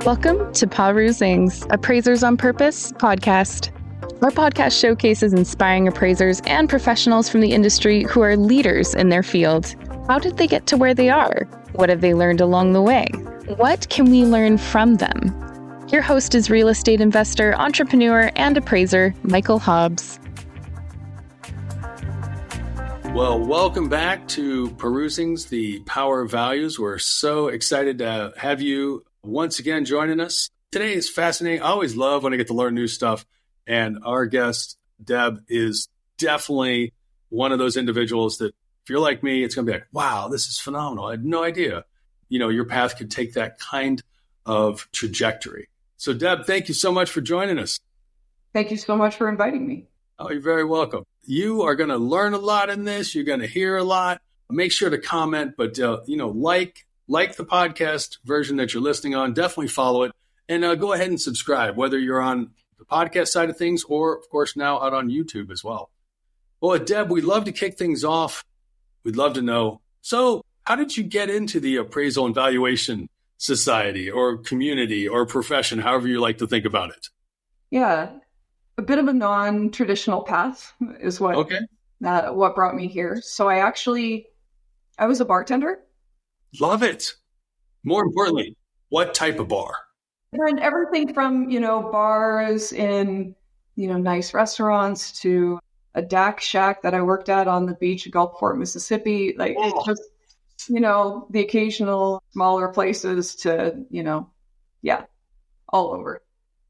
Welcome to Perusing's Appraisers on Purpose podcast. Our podcast showcases inspiring appraisers and professionals from the industry who are leaders in their field. How did they get to where they are? What have they learned along the way? What can we learn from them? Your host is real estate investor, entrepreneur, and appraiser, Michael Hobbs. Well, welcome back to Perusing's The Power of Values. We're so excited to have you once again joining us. Today is fascinating. I always love when I get to learn new stuff. And our guest, Deb, is definitely one of those individuals that if you're like me, it's going to be like, wow, this is phenomenal. I had no idea, your path could take that kind of trajectory. So Deb, thank you so much for joining us. Thank you so much for inviting me. Oh, you're very welcome. You are going to learn a lot in this. You're going to hear a lot. Make sure to comment, but, like the podcast version that you're listening on, definitely follow it and go ahead and subscribe, whether you're on the podcast side of things or, of course, now out on YouTube as well. Well, Deb, we'd love to kick things off. We'd love to know. So how did you get into the Appraisal and Valuation Society or community or profession, however you like to think about it? Yeah, a bit of a non-traditional path is what brought me here. So I was a bartender. Love it. More importantly, what type of bar? And everything from, bars in, nice restaurants to a DAC shack that I worked at on the beach of Gulfport, Mississippi. Just, the occasional smaller places to, all over.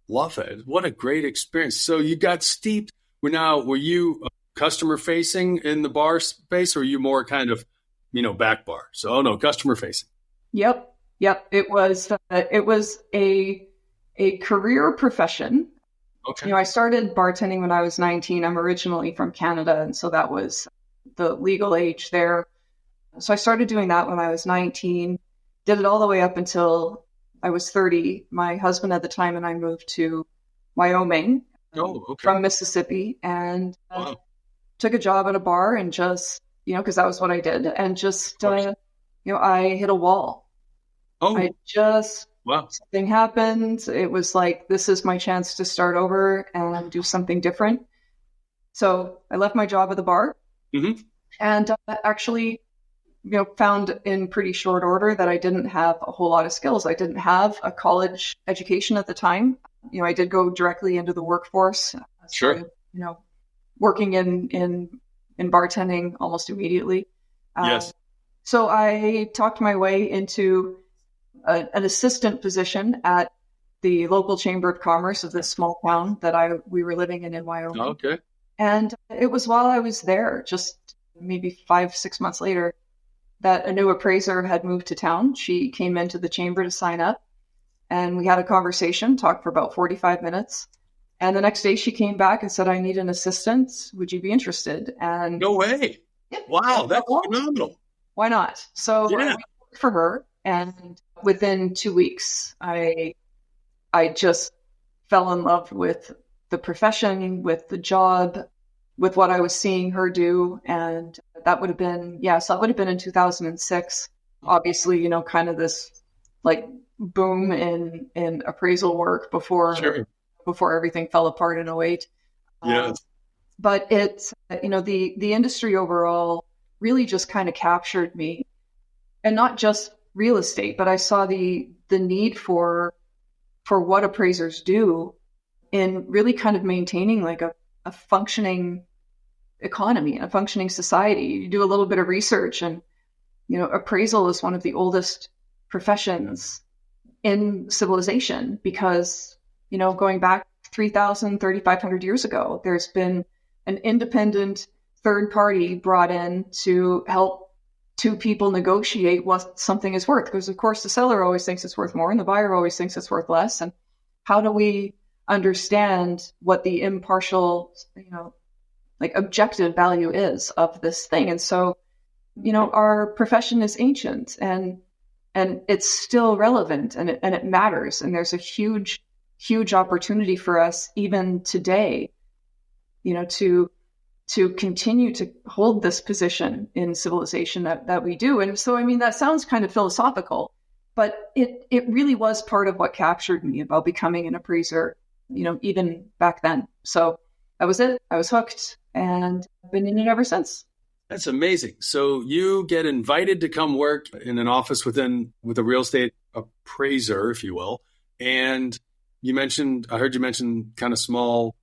Love it. What a great experience. So you got steeped. Were you customer facing in the bar space or are you more kind of, back bar? So, customer facing. Yep. It was a career profession. Okay. I started bartending when I was 19. I'm originally from Canada, and so that was the legal age there. So I started doing that when I was 19, did it all the way up until I was 30. My husband at the time and I moved to Wyoming from Mississippi and took a job at a bar and just, because that was what I did. And just, I hit a wall. Something happened. It was like, this is my chance to start over and do something different. So I left my job at the bar and actually, found in pretty short order that I didn't have a whole lot of skills. I didn't have a college education at the time. I did go directly into the workforce. Sure. Working in bartending almost immediately. Yes. So I talked my way into an assistant position at the local chamber of commerce of this small town that we were living in Wyoming. Okay. And it was while I was there, just maybe 5-6 months later, that a new appraiser had moved to town. She came into the chamber to sign up and we had a conversation, talked for about 45 minutes. And the next day she came back and said, I need an assistant. Would you be interested? And no way. Yeah, wow, that's phenomenal. Why not? So I worked for her. And within 2 weeks, I just fell in love with the profession, with the job, with what I was seeing her do. And that would have been, in 2006. Obviously, kind of this like boom in appraisal work before everything fell apart in 2008. Yes. But it's, the industry overall really just kind of captured me, and not just real estate, but I saw the need for what appraisers do in really kind of maintaining like a functioning economy, a functioning society. You do a little bit of research and, appraisal is one of the oldest professions in civilization because, going back 3,000, 3,500 years ago, there's been an independent third party brought in to help two people negotiate what something is worth. Because of course the seller always thinks it's worth more and the buyer always thinks it's worth less. And how do we understand what the impartial, objective value is of this thing? And so, our profession is ancient and it's still relevant and it matters. And there's a huge opportunity for us even today, to continue to hold this position in civilization that we do. And so, that sounds kind of philosophical, But it really was part of what captured me about becoming an appraiser, even back then. So that was it. I was hooked and I've been in it ever since. That's amazing. So you get invited to come work in an office with a real estate appraiser, if you will. And I heard you mention kind of small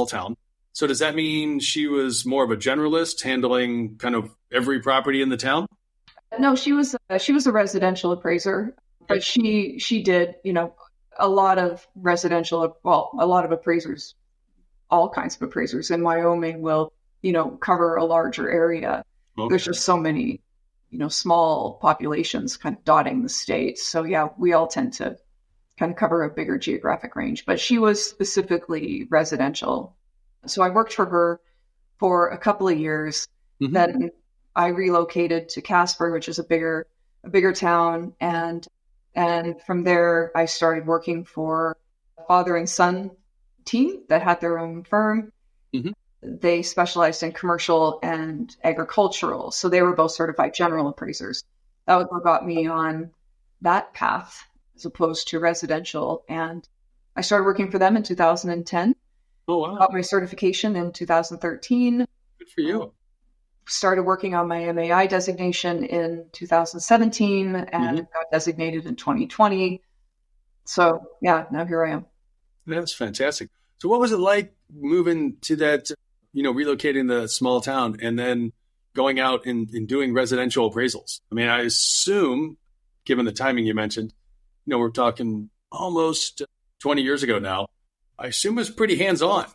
town. So does that mean she was more of a generalist handling kind of every property in the town? No, she was a residential appraiser, but she did, a lot of a lot of appraisers, all kinds of appraisers in Wyoming will, cover a larger area. Okay. There's just so many, small populations kind of dotting the state. So yeah, we all tend to kind of cover a bigger geographic range, but she was specifically residential. So I worked for her for a couple of years. Mm-hmm. Then I relocated to Casper, which is a bigger town. And from there, I started working for a father and son team that had their own firm. Mm-hmm. They specialized in commercial and agricultural. So they were both certified general appraisers. That was what got me on that path as opposed to residential. And I started working for them in 2010. Oh, wow. Got my certification in 2013. Good for you. Started working on my MAI designation in 2017 and got designated in 2020. So yeah, now here I am. That's fantastic. So what was it like moving to that, relocating the small town and then going out and doing residential appraisals? I mean, I assume, given the timing you mentioned, we're talking almost 20 years ago now, I assume it was pretty hands-on.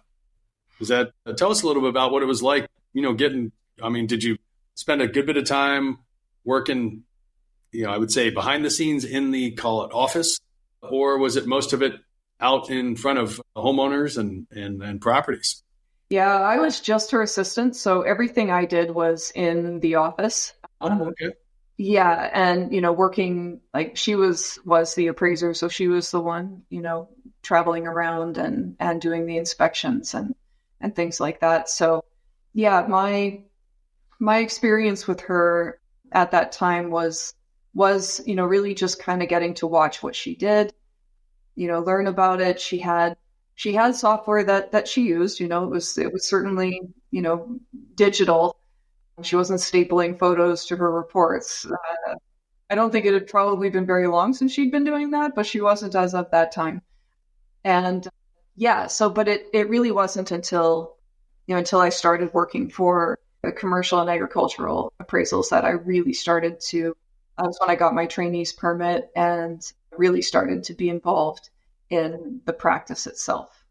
Tell us a little bit about what it was like, did you spend a good bit of time working, I would say behind the scenes in the, call it office, or was it most of it out in front of homeowners and properties? Yeah, I was just her assistant. So everything I did was in the office. Oh, okay. Yeah. And, working like she was the appraiser. So she was the one, traveling around and doing the inspections and things like that. So yeah, my experience with her at that time was, really just kind of getting to watch what she did, learn about it. She had software that she used, it was certainly, digital. She wasn't stapling photos to her reports. I don't think it had probably been very long since she'd been doing that, but she wasn't as of that time. And yeah, but it really wasn't until I started working for commercial and agricultural appraisals that I really started to, that's when I got my trainees permit and really started to be involved in the practice itself.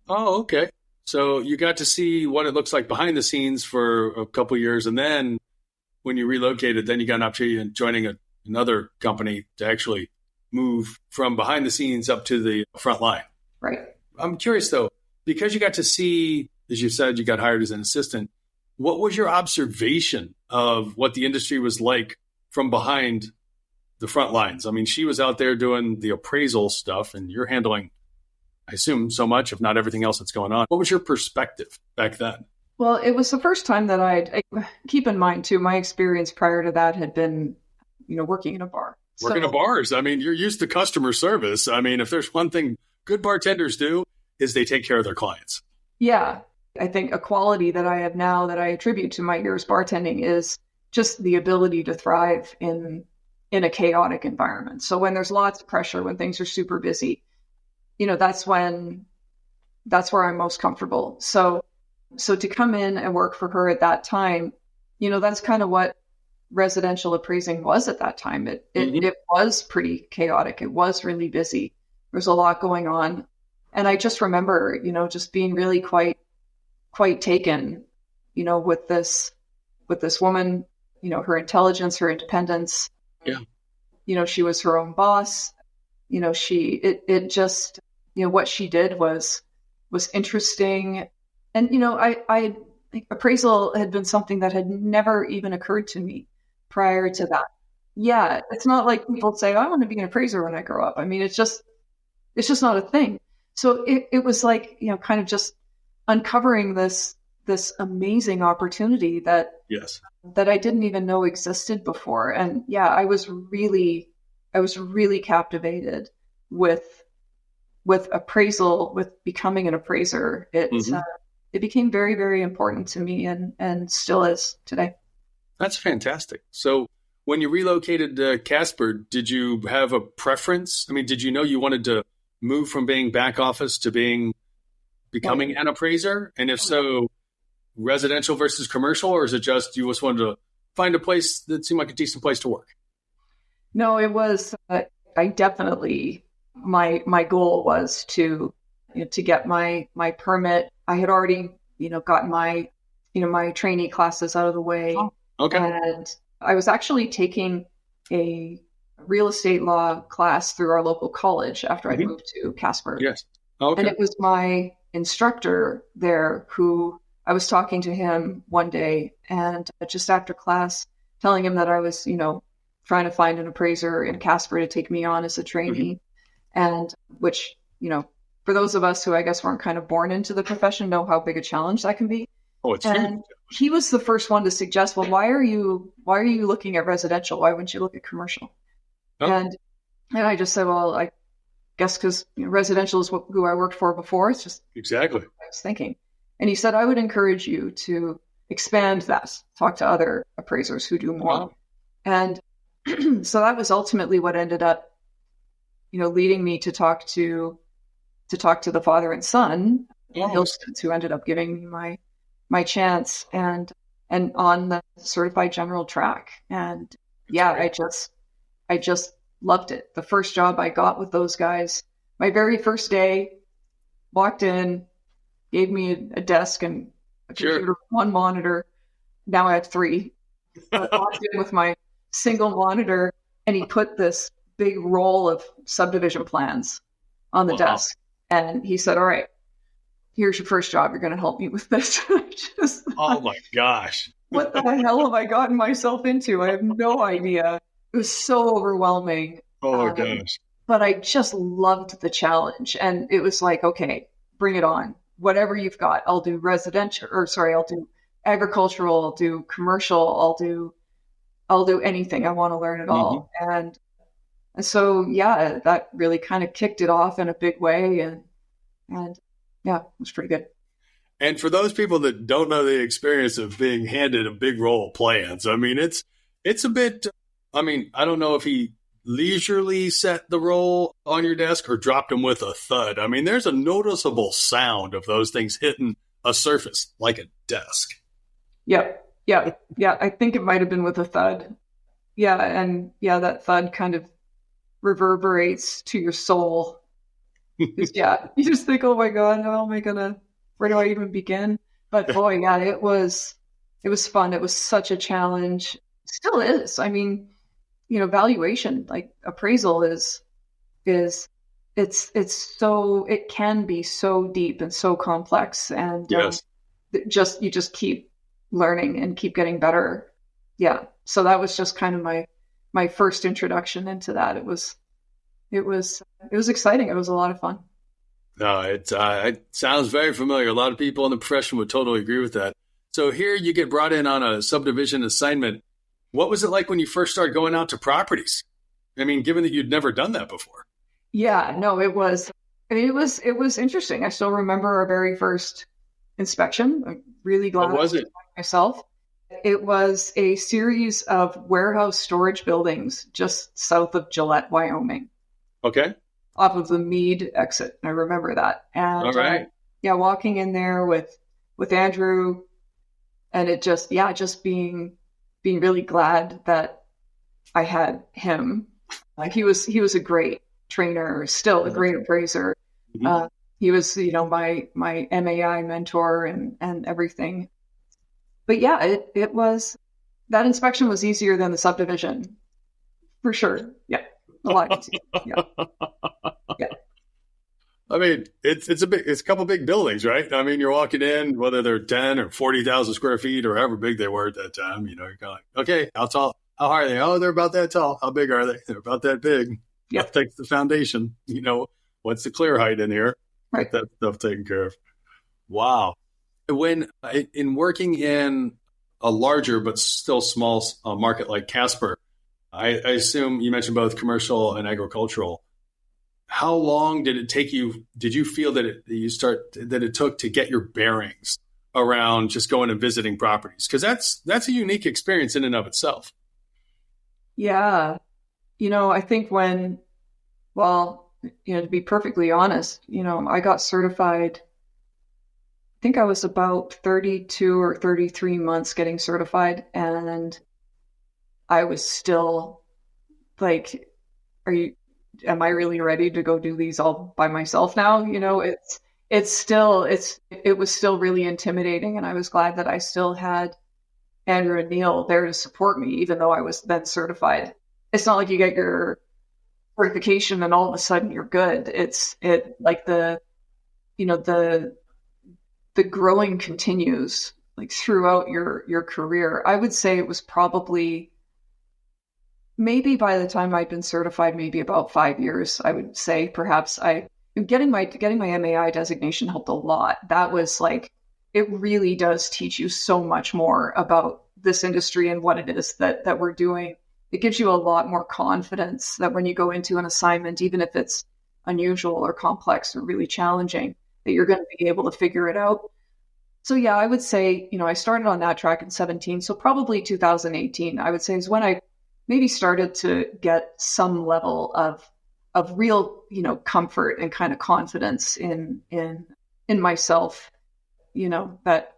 Oh, okay. So you got to see what it looks like behind the scenes for a couple of years. And then when you relocated, then you got an opportunity in joining another company to actually move from behind the scenes up to the front line. Right. I'm curious, though, because you got to see, as you said, you got hired as an assistant. What was your observation of what the industry was like from behind the front lines? I mean, she was out there doing the appraisal stuff and you're handling, I assume, so much, if not everything else that's going on. What was your perspective back then? Well, it was the first time that I keep in mind, too, my experience prior to that had been, working in a bar. Working in bars. I mean, you're used to customer service. I mean, if there's one thing good bartenders do is they take care of their clients. Yeah. I think a quality that I have now that I attribute to my years bartending is just the ability to thrive in a chaotic environment. So when there's lots of pressure, when things are super busy, that's where I'm most comfortable. So to come in and work for her at that time, that's kind of what residential appraising was at that time. It was pretty chaotic. It was really busy. There's a lot going on. And I just remember, just being really quite taken, with this woman, her intelligence, her independence. Yeah. She was her own boss. What she did was interesting. And, I think appraisal had been something that had never even occurred to me prior to that. Yeah. It's not like people say, I want to be an appraiser when I grow up. I mean, it's just not a thing. So it was like, kind of just uncovering this amazing opportunity that I didn't even know existed before. And yeah, I was really was really captivated with appraisal, with becoming an appraiser. It became very, very important to me and still is today. That's fantastic. So when you relocated to Casper, did you have a preference? I mean, did you know you wanted to move from being back office to becoming an appraiser? And if so, residential versus commercial, or is it just you just wanted to find a place that seemed like a decent place to work? No, it was, I definitely, my goal was to get my permit. I had already, gotten my trainee classes out of the way. Oh, okay. And I was actually taking a real estate law class through our local college after I moved to Casper. Yes. Okay. And it was my instructor there who I was talking to him one day, and just after class, telling him that I was, trying to find an appraiser in Casper to take me on as a trainee. And which, for those of us who I guess weren't kind of born into the profession, know how big a challenge that can be. Oh, it's and huge. He was the first one to suggest, well, why are you looking at residential? Why wouldn't you look at commercial? Oh. And I just said, well, I guess because residential is who I worked for before. It's just exactly what I was thinking. And he said, I would encourage you to expand that, talk to other appraisers who do more. Oh. And so that was ultimately what ended up, leading me to talk to the father and son, who ended up giving me my chance and on the certified general track. And I just loved it. The first job I got with those guys, my very first day, walked in, gave me a desk and a computer, one monitor. Now I have 3. I walked in with my single monitor, and he put this big roll of subdivision plans on the desk. And he said, all right, here's your first job. You're going to help me with this. Oh my gosh. What the hell have I gotten myself into? I have no idea. It was so overwhelming. Oh my gosh. But I just loved the challenge. And it was like, okay, bring it on. Whatever you've got, I'll do I'll do agricultural, I'll do commercial, I'll do anything. I want to learn it all. And so, that really kind of kicked it off in a big way. And it was pretty good. And for those people that don't know the experience of being handed a big roll of plans, I mean, it's a bit, I don't know if he leisurely set the roll on your desk or dropped them with a thud. I mean, there's a noticeable sound of those things hitting a surface like a desk. Yeah. I think it might have been with a thud. Yeah. And that thud kind of reverberates to your soul. You just think, oh my God, where do I even begin? But boy, it was fun. It was such a challenge. Still is. I mean, valuation, like appraisal it can be so deep and so complex, and you just keep learning and keep getting better. Yeah. So that was just kind of my first introduction into that. It was exciting. It was a lot of fun. No, it sounds very familiar. A lot of people in the profession would totally agree with that. So here you get brought in on a subdivision assignment. What was it like when you first started going out to properties? I mean, given that you'd never done that before. Yeah, no, it was interesting. I still remember our very first inspection. I'm really glad. What was it? Myself. It was a series of warehouse storage buildings just south of Gillette, Wyoming. Okay. Off of the Meade exit. I remember that. And all right. Walking in there with Andrew, and it just being really glad that I had him. Like he was a great trainer, still a great appraiser. Mm-hmm. He was, my MAI mentor and everything. But it was, that inspection was easier than the subdivision, for sure. Yeah, a lot easier. Yeah. I mean, it's a couple big buildings, right? I mean, you're walking in, whether they're 10 or 40,000 square feet or however big they were at that time, you're kind of like, okay, how tall? How high are they? Oh, they're about that tall. How big are they? They're about that big. Yeah. That takes the foundation. What's the clear height in here? Right. Get that stuff taken care of. Wow. When in working in a larger but still small market like Casper, I assume you mentioned both commercial and agricultural. How long did it take you? Did you feel that it took to get your bearings around just going and visiting properties? Because that's a unique experience in and of itself. Yeah. I think to be perfectly honest, I got certified. I think I was about 32 or 33 months getting certified, and I was still like, am I really ready to go do these all by myself now? It was still really intimidating, and I was glad that I still had Andrew and Neil there to support me, even though I was then certified. It's not like you get your certification and all of a sudden you're good. The growing continues like throughout your career. I would say it was probably maybe by the time I'd been certified, maybe about 5 years, I would say. Perhaps getting my MAI designation helped a lot. That was like, it really does teach you so much more about this industry and what it is that we're doing. It gives you a lot more confidence that when you go into an assignment, even if it's unusual or complex or really challenging, that you're going to be able to figure it out. So yeah, I would say, I started on that track in 2017. So probably 2018, I would say, is when I maybe started to get some level of real, comfort and kind of confidence in myself, that,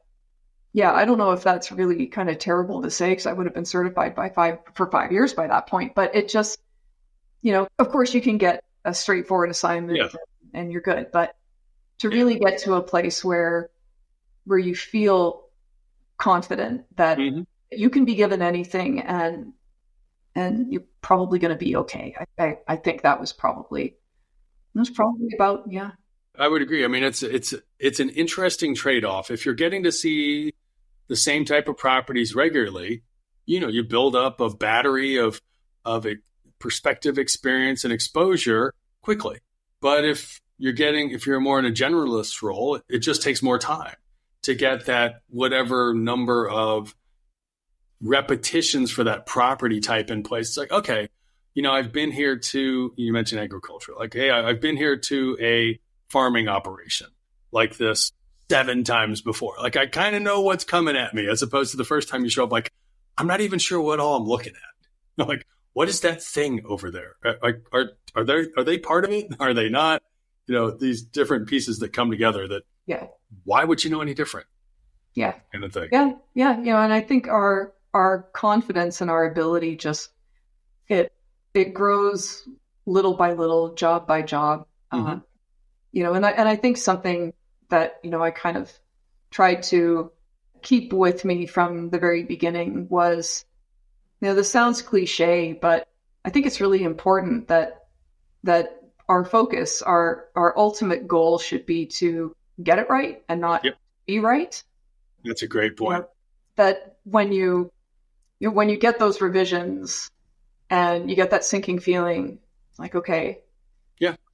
yeah, I don't know if that's really kind of terrible to say, because I would have been certified for 5 years by that point. But it just, of course you can get a straightforward assignment and you're good. But to really get to a place where you feel confident that you can be given anything and you're probably going to be okay. I think that was probably about, yeah. I would agree. I mean, it's an interesting trade-off. If you're getting to see the same type of properties regularly, you build up a battery of a perspective, experience, and exposure quickly. But if you're more in a generalist role, it just takes more time to get that whatever number of repetitions for that property type in place. It's like, okay, I've been here to, you mentioned agriculture, like, hey, I've been here to a farming operation like this 7 times before. Like, I kind of know what's coming at me, as opposed to the first time you show up, like, I'm not even sure what all I'm looking at. Like, what is that thing over there? Are they part of it? Are they not? These different pieces that come together that, why would you know any different? Yeah. Kind of thing. Yeah. And I think our confidence and our ability just, it grows little by little, job by job. And I think something that, I kind of tried to keep with me from the very beginning was, this sounds cliche, but I think it's really important that our focus, our ultimate goal should be to get it right and not be right. That's a great point. That when you get those revisions and you get that sinking feeling, it's like, okay,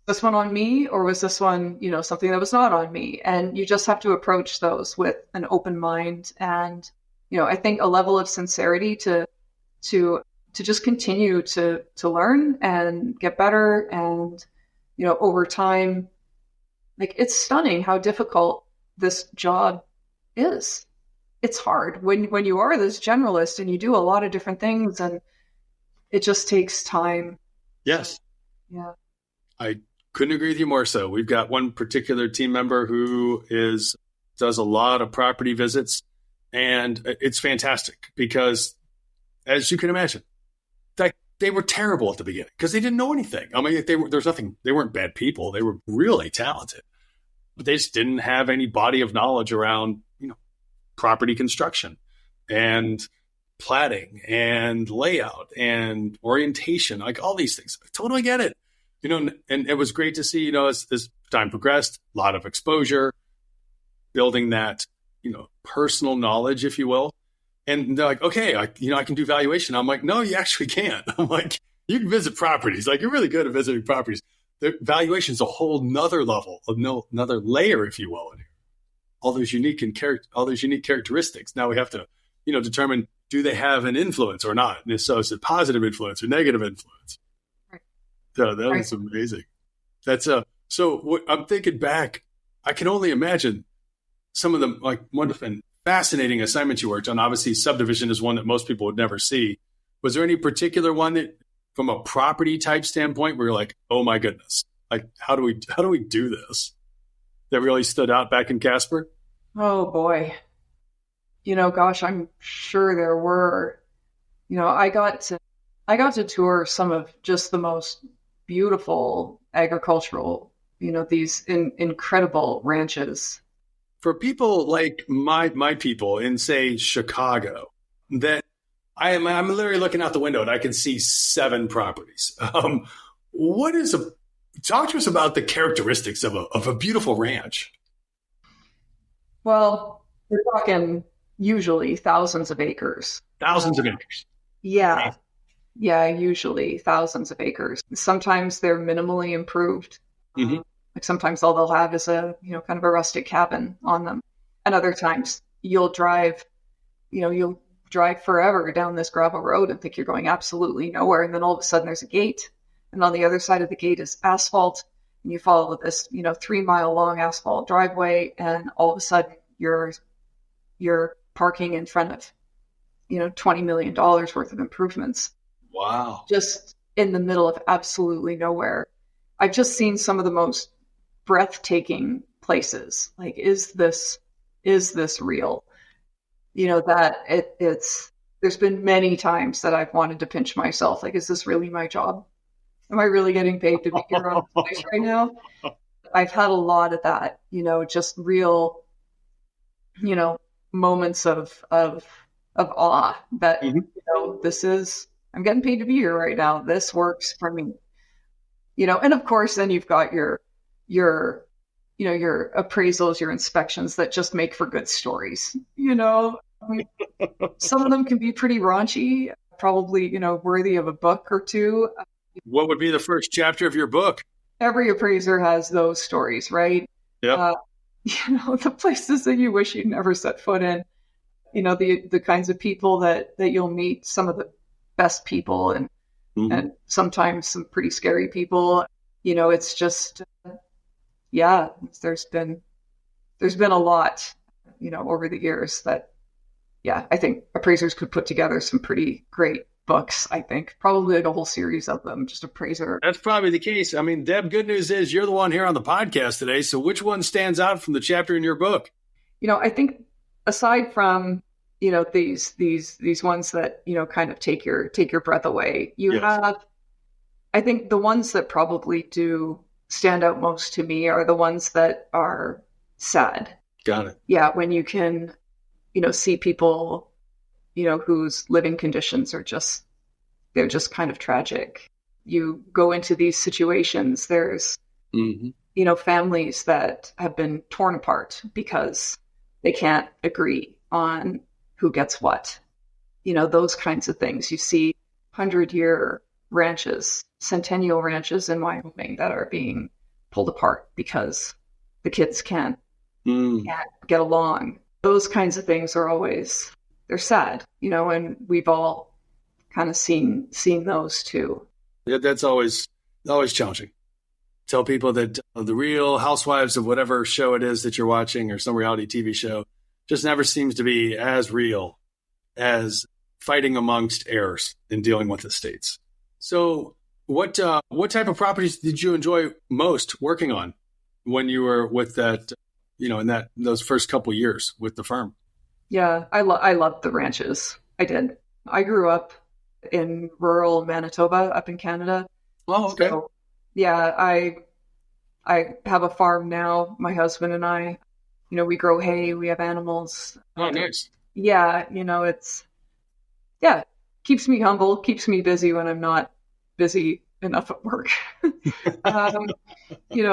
this one on me, or was this one, something that was not on me? And you just have to approach those with an open mind. And, I think a level of sincerity to just continue to learn and get better. And, over time, like, it's stunning how difficult this job is. It's hard when you are this generalist and you do a lot of different things, and it just takes time. Yes. Yeah. I couldn't agree with you more so. We've got one particular team member who does a lot of property visits, and it's fantastic because, as you can imagine, they were terrible at the beginning because they didn't know anything. I mean, they weren't bad people. They were really talented, but they just didn't have any body of knowledge around, property construction and platting and layout and orientation, like all these things. I totally get it. And it was great to see, as time progressed, a lot of exposure, building that, personal knowledge, if you will. And they're like, okay, I can do valuation. I'm like, no, you actually can't. I'm like, you can visit properties. Like, you're really good at visiting properties. The valuation is a whole nother level, another layer, if you will, in here. All those unique characteristics. Now we have to, determine, do they have an influence or not? And so is it positive influence or negative influence? Right. So that was amazing. That's so what I'm thinking back, I can only imagine some of the like wonderful and fascinating assignments you worked on. Obviously, subdivision is one that most people would never see. Was there any particular one that, from a property type standpoint, where you're like, oh my goodness, like how do we do this? That really stood out back in Casper? Oh boy. Gosh, I'm sure there were. I got to tour some of just the most beautiful agricultural, these incredible ranches. For people like my people in, say, Chicago, that I'm literally looking out the window and I can see 7 properties. Talk to us about the characteristics of a beautiful ranch. Well, we're talking usually thousands of acres. Thousands of acres. Yeah. Right. Yeah, usually thousands of acres. Sometimes they're minimally improved. Mm-hmm. Like sometimes all they'll have is a, kind of a rustic cabin on them. And other times you'll drive forever down this gravel road and think you're going absolutely nowhere. And then all of a sudden there's a gate. And on the other side of the gate is asphalt. And you follow this, 3-mile long asphalt driveway. And all of a sudden you're parking in front of, $20 million worth of improvements. Wow. Just in the middle of absolutely nowhere. I've just seen some of the most breathtaking places. Like, is this real? There's been many times that I've wanted to pinch myself. Like, is this really my job? Am I really getting paid to be here on this place right now? I've had a lot of that, just real, moments of awe that, mm-hmm. I'm getting paid to be here right now. This works for me, and of course, then you've got your appraisals, your inspections that just make for good stories. Some of them can be pretty raunchy, probably, worthy of a book or two. What would be the first chapter of your book? Every appraiser has those stories, right? Yeah. The places that you wish you'd never set foot in, the kinds of people that you'll meet, some of the best people and, mm-hmm. and sometimes some pretty scary people. It's just, there's been a lot, over the years that, I think appraisers could put together some pretty great books. I think probably like a whole series of them, just appraiser. That's probably the case. I mean, Deb, good news is you're the one here on the podcast today. So which one stands out from the chapter in your book? I think aside from, these ones that, kind of take your breath away, you have, I think the ones that probably do stand out most to me are the ones that are sad. Got it. Yeah. When you can, see people, whose living conditions are they're just kind of tragic. You go into these situations, there's, mm-hmm. Families that have been torn apart because they can't agree on who gets what. Those kinds of things. You see 100-year ranches, centennial ranches in Wyoming that are being pulled apart because the kids can't get along. Those kinds of things are always, they're sad, and we've all kind of seen those too. Yeah, that's always challenging. Tell people that the Real Housewives of whatever show it is that you're watching or some reality TV show just never seems to be as real as fighting amongst heirs and dealing with estates. So what type of properties did you enjoy most working on when you were with that, in those first couple of years with the firm? Yeah, I loved the ranches. I did. I grew up in rural Manitoba up in Canada. Oh, okay. So, yeah, I have a farm now. My husband and I, we grow hay, we have animals. Oh, nice. Yeah, keeps me humble, keeps me busy when I'm not busy enough at work.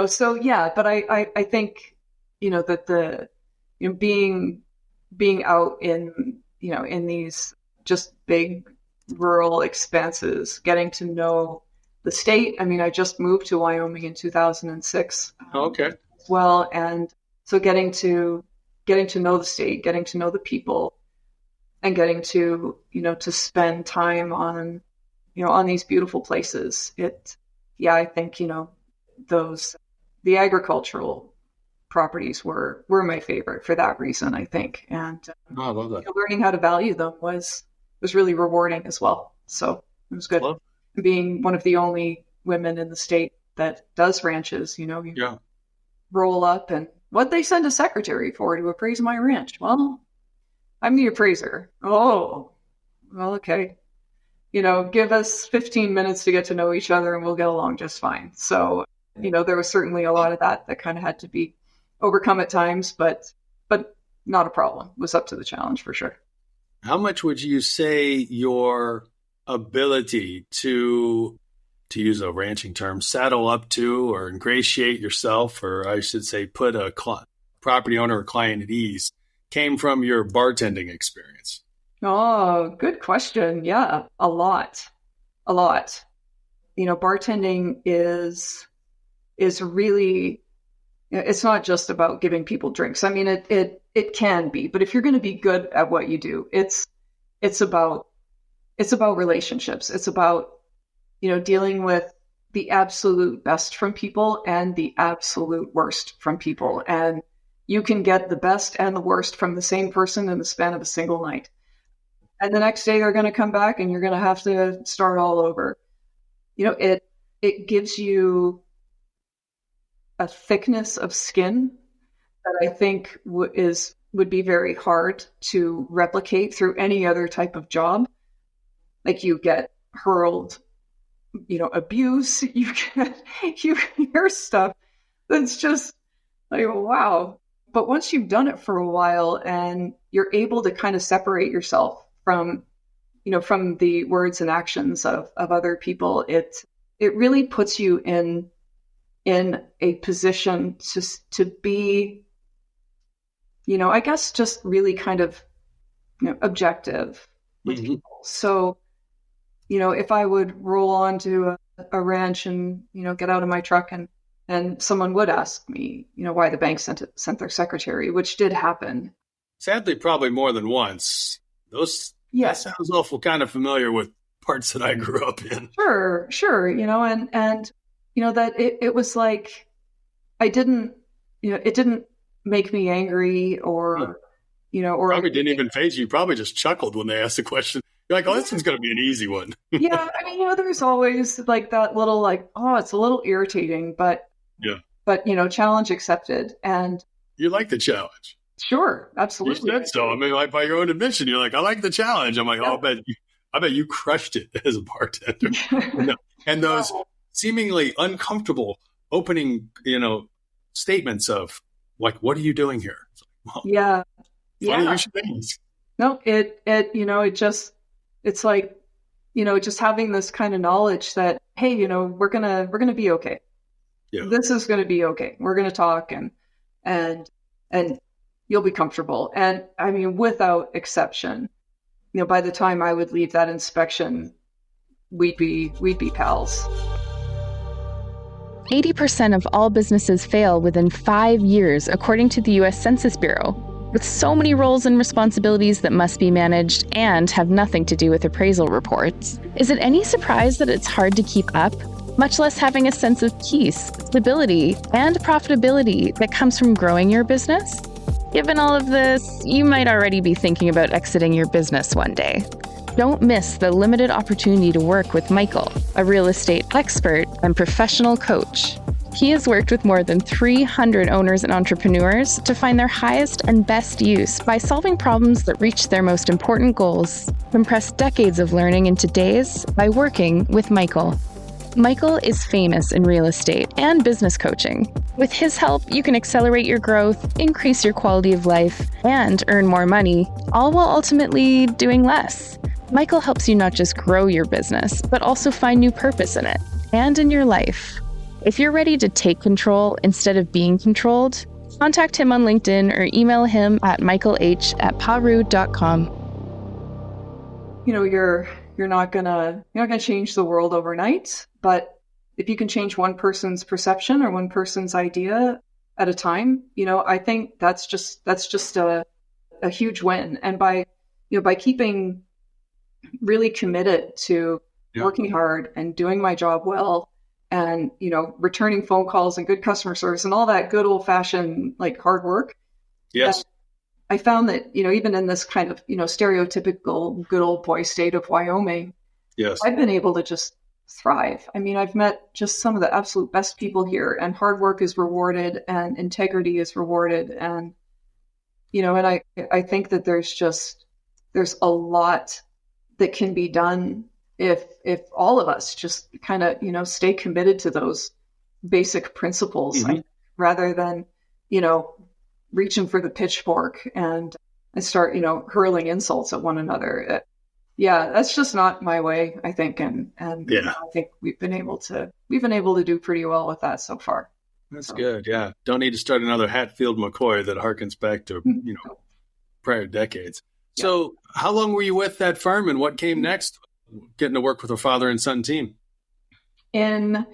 So yeah, but I think, that the, being out in, in these just big rural expanses, getting to know the state. I mean, I just moved to Wyoming in 2006. Okay. As well. And so getting to know the state, getting to know the people, and getting to, to spend time on, on these beautiful places. I think, the agricultural properties were my favorite for that reason, I think. And I love that. Learning how to value them was really rewarding as well. So it was good. Being one of the only women in the state that does ranches, you roll up and what'd they send a secretary for to appraise my ranch? Well, I'm the appraiser. Oh, well, okay. Give us 15 minutes to get to know each other and we'll get along just fine. So, there was certainly a lot of that kind of had to be overcome at times, but not a problem. It was up to the challenge for sure. How much would you say your ability to use a ranching term, saddle up to or ingratiate yourself, or I should say put a property owner or client at ease, came from your bartending experience? Oh, good question. Yeah, a lot. Bartending is really, it's not just about giving people drinks. I mean, it can be, but if you're going to be good at what you do, it's about relationships. It's about, dealing with the absolute best from people and the absolute worst from people. And you can get the best and the worst from the same person in the span of a single night. And the next day they're going to come back and you're going to have to start all over. It gives you a thickness of skin that I think would be very hard to replicate through any other type of job. Like you get hurled, abuse, you hear stuff that's just like, wow. But once you've done it for a while and you're able to kind of separate yourself from the words and actions of other people, it really puts you in a position to be, I guess just really kind of, objective with people. So, if I would roll onto a ranch and, get out of my truck and someone would ask me, why the bank sent their secretary, which did happen. Sadly, probably more than once. That sounds awful kind of familiar with parts that I grew up in. Sure. And that it was like, it didn't make me angry or, or probably didn't even faze you. You probably just chuckled when they asked the question. You're like, oh, this one's going to be an easy one. Yeah. I mean, there's always like that little, like, oh, it's a little irritating, but challenge accepted. And you like the challenge. Sure. Absolutely. You said so. I mean, like by your own admission, you're like, I like the challenge. I'm like, oh, I bet you crushed it as a bartender. And those seemingly uncomfortable opening, statements of like, what are you doing here? Well, funny you should ask. No, it's like, just having this kind of knowledge that, hey, we're going to be okay. Yeah. This is going to be okay. We're going to talk and you'll be comfortable. And I mean, without exception, by the time I would leave that inspection, we'd be pals. 80% of all businesses fail within 5 years, according to the U.S. Census Bureau. With so many roles and responsibilities that must be managed and have nothing to do with appraisal reports, is it any surprise that it's hard to keep up, much less having a sense of peace, stability, and profitability that comes from growing your business? Given all of this, you might already be thinking about exiting your business one day. Don't miss the limited opportunity to work with Michael, a real estate expert and professional coach. He has worked with more than 300 owners and entrepreneurs to find their highest and best use by solving problems that reach their most important goals. Compress decades of learning into days by working with Michael. Michael is famous in real estate and business coaching. With his help, you can accelerate your growth, increase your quality of life, and earn more money, all while ultimately doing less. Michael helps you not just grow your business, but also find new purpose in it and in your life. If you're ready to take control instead of being controlled, contact him on LinkedIn or email him at michaelh@paru.com. You're not gonna change the world overnight, but if you can change one person's perception or one person's idea at a time, I think that's just a huge win. And by by keeping really committed to working hard and doing my job well and, returning phone calls and good customer service and all that good old fashioned like hard work. Yes. I found that, even in this kind of, stereotypical good old boy state of Wyoming, yes, I've been able to just thrive. I mean, I've met just some of the absolute best people here, and hard work is rewarded and integrity is rewarded. And, and I think that there's a lot that can be done if all of us just kind of, stay committed to those basic principles rather than, reaching for the pitchfork and start, hurling insults at one another. That's just not my way, I think. And I think we've been able to do pretty well with that so far. That's good. Yeah. Don't need to start another Hatfield McCoy that harkens back to, prior decades. Yeah. So how long were you with that firm and what came next? Getting to work with a father and son team? In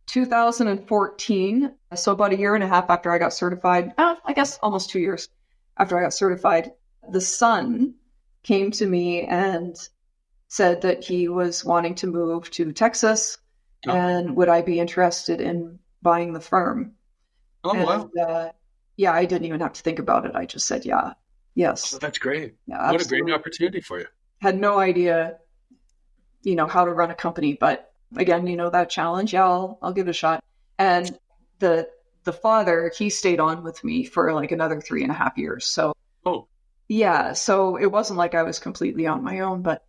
2014, so about a year and a half after I got certified, I guess almost 2 years after I got certified, the son came to me and said that he was wanting to move to Texas and would I be interested in buying the firm? Oh, wow. I didn't even have to think about it. I just said, yes. Oh, that's great. Yeah, what a great opportunity for you. Had no idea, how to run a company, but again, that challenge, I'll give it a shot. And the father, he stayed on with me for like another 3.5 years. So, so it wasn't like I was completely on my own, but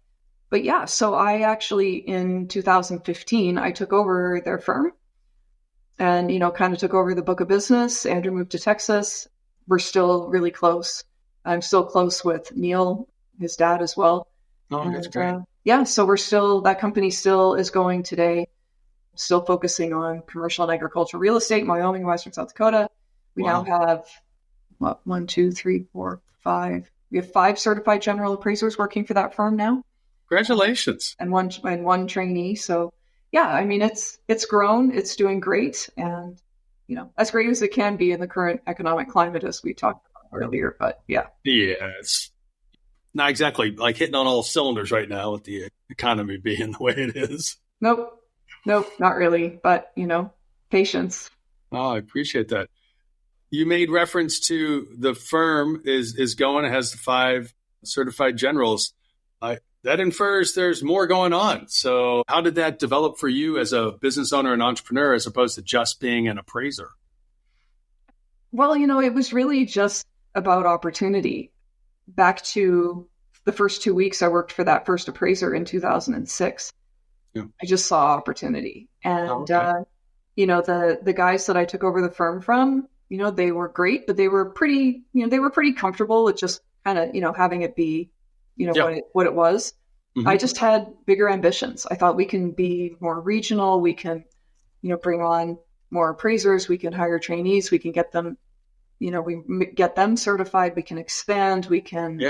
so I actually, in 2015, I took over their firm and, kind of took over the book of business. Andrew moved to Texas. We're still really close. I'm still close with Neil, his dad as well. Oh, that's great. So that company still is going today, still focusing on commercial and agricultural real estate in Wyoming, Western South Dakota. We now have, 1, 2, 3, 4, 5. We have 5 certified general appraisers working for that firm now. Congratulations. And one trainee. So it's grown, it's doing great. And, as great as it can be in the current economic climate, as we talked about earlier, but yeah. Yeah, it's not exactly like hitting on all cylinders right now with the economy being the way it is. Nope, not really. But, patience. Oh, I appreciate that. You made reference to the firm is going, it has the 5 certified generals. That infers there's more going on. So how did that develop for you as a business owner and entrepreneur as opposed to just being an appraiser? Well, it was really just about opportunity. Back to the first 2 weeks I worked for that first appraiser in 2006. Yeah. I just saw opportunity. And, the guys that I took over the firm from, they were great, but they were pretty comfortable with just kind of, having it be, what it was. Mm-hmm. I just had bigger ambitions. I thought we can be more regional. We can, bring on more appraisers. We can hire trainees. We can get them, we get them certified. We can expand. We can,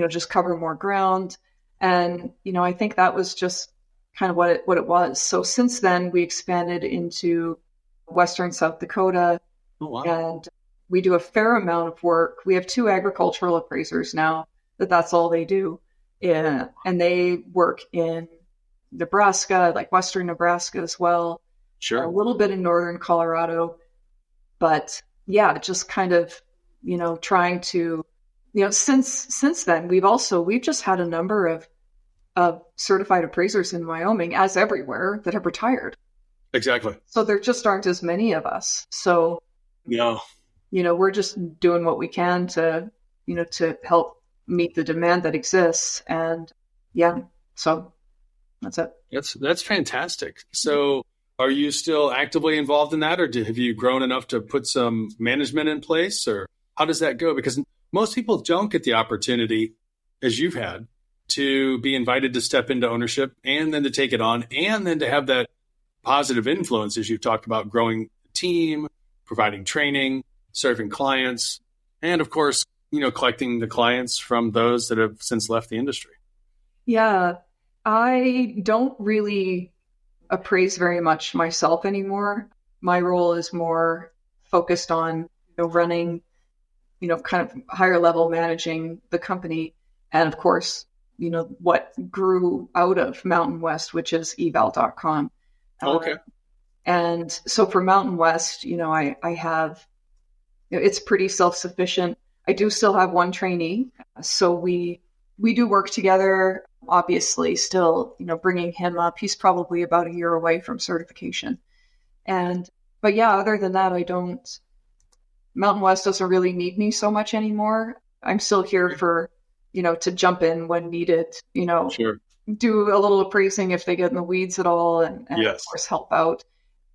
just cover more ground. And, I think that was just kind of what it was. So since then, we expanded into Western South Dakota. Oh, wow. And we do a fair amount of work. We have 2 agricultural appraisers now that's all they do. Yeah. And they work in Nebraska, like Western Nebraska as well. Sure. A little bit in Northern Colorado. But just kind of, trying to, since then, we've just had a number of certified appraisers in Wyoming, as everywhere, that have retired. Exactly. So there just aren't as many of us. So, we're just doing what we can to help meet the demand that exists. And so that's it. That's fantastic. So are you still actively involved in that, or have you grown enough to put some management in place, or how does that go? Because most people don't get the opportunity, as you've had, to be invited to step into ownership and then to take it on and then to have that positive influence, as you've talked about, growing the team, providing training, serving clients, and of course, collecting the clients from those that have since left the industry. Yeah, I don't really appraise very much myself anymore. My role is more focused on running, kind of higher level managing the company. And of course, what grew out of Mountain West, which is eval.com. Okay. And so for Mountain West, I have, it's pretty self-sufficient. I do still have one trainee. So we do work together, obviously still, bringing him up. He's probably about a year away from certification. But yeah, other than that, Mountain West doesn't really need me so much anymore. I'm still here for, to jump in when needed, Sure. do a little appraising if they get in the weeds at all, and Yes. of course help out.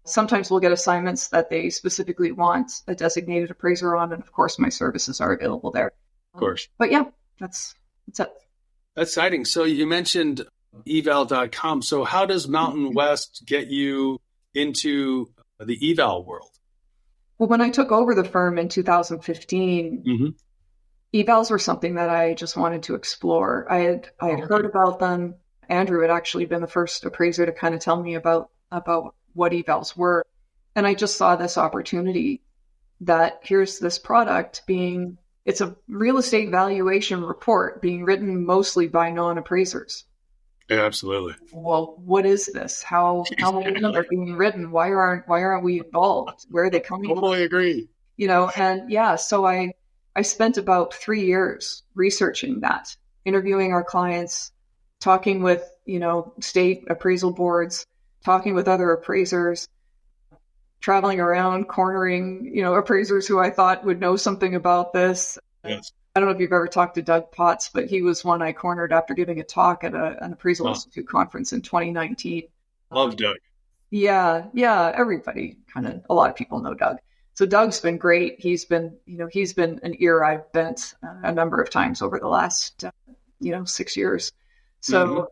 Sometimes we'll get assignments that they specifically want a designated appraiser on, and of course my services are available there. Of course. But yeah, that's it. That's exciting. So you mentioned eval.com. So how does Mountain West get you into the eval world? Well, when I took over the firm in 2015, evals were something that I just wanted to explore. I had heard about them. Andrew had actually been the first appraiser to kind of tell me about what evals were. And I just saw this opportunity that here's this product it's a real estate valuation report being written mostly by non-appraisers. Yeah, absolutely. Well, what is this? How many of them are being written? Why aren't we involved? Where are they coming from? Totally agree. And yeah, so I spent about 3 years researching that, interviewing our clients, talking with, state appraisal boards, talking with other appraisers, traveling around, cornering, appraisers who I thought would know something about this. Yes. I don't know if you've ever talked to Doug Potts, but he was one I cornered after giving a talk at an Appraisal Institute conference in 2019. Love Doug. Yeah, everybody a lot of people know Doug. So Doug's been great. He's been an ear I've bent a number of times over the last, 6 years. So,